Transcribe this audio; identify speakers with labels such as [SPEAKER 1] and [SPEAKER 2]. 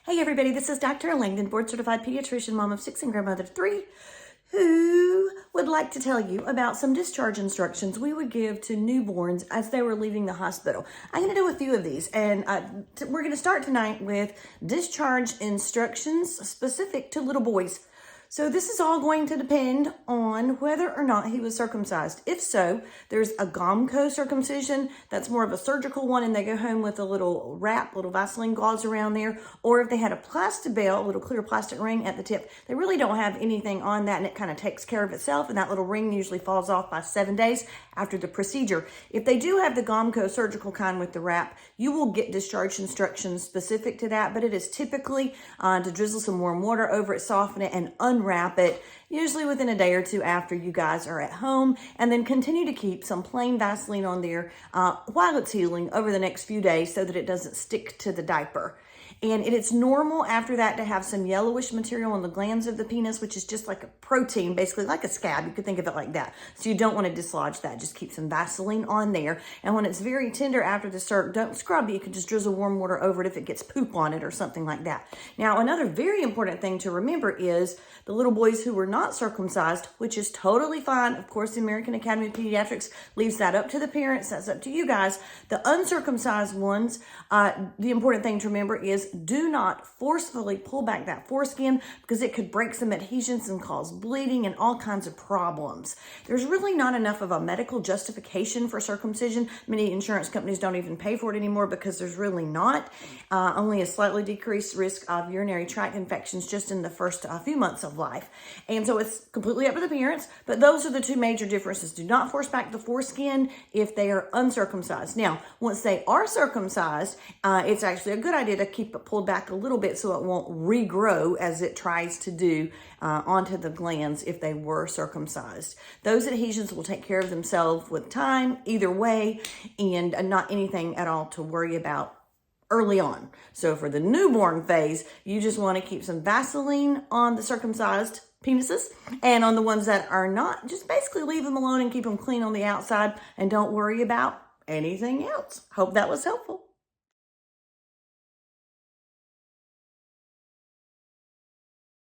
[SPEAKER 1] Hey everybody, this is Dr. Langdon, board certified pediatrician, mom of 6 and grandmother of 3, who would like to tell you about some discharge instructions we would give to newborns as they were leaving the hospital. I'm going to do a few of these, and we're going to start tonight with discharge instructions specific to little boys. So this is all going to depend on whether or not he was circumcised. If so, there's a Gomco circumcision. That's more of a surgical one, and they go home with a little wrap, little Vaseline gauze around there. Or if they had a Plastibell, a little clear plastic ring at the tip, they really don't have anything on that, and it kind of takes care of itself, and that little ring usually falls off by 7 days after the procedure. If they do have the Gomco surgical kind with the wrap, you will get discharge instructions specific to that, but it is typically to drizzle some warm water over it, soften it, and unwrap it, usually within a day or two after you guys are at home, and then continue to keep some plain Vaseline on there while it's healing over the next few days so that it doesn't stick to the diaper. And it's normal after that to have some yellowish material on the glands of the penis, which is just like a protein, basically like a scab. You could think of it like that. So you don't want to dislodge that. Just keep some Vaseline on there. And when it's very tender after the circ, don't scrub it. You can just drizzle warm water over it if it gets poop on it or something like that. Now, another very important thing to remember is the little boys who were not circumcised, which is totally fine. Of course, the American Academy of Pediatrics leaves that up to the parents. That's up to you guys. The uncircumcised ones, the important thing to remember is do not forcefully pull back that foreskin because it could break some adhesions and cause bleeding and all kinds of problems. There's really not enough of a medical justification for circumcision. Many insurance companies don't even pay for it anymore because there's really not. Only a slightly decreased risk of urinary tract infections just in the first few months of life. And so it's completely up to the parents, but those are the two major differences. Do not force back the foreskin if they are uncircumcised. Now, once they are circumcised, it's actually a good idea to keep it pulled back a little bit so it won't regrow as it tries to do onto the glands if they were circumcised. Those adhesions will take care of themselves with time either way, and not anything at all to worry about early on. So for the newborn phase, you just want to keep some Vaseline on the circumcised penises, and on the ones that are not, just basically leave them alone and keep them clean on the outside and don't worry about anything else. Hope that was helpful.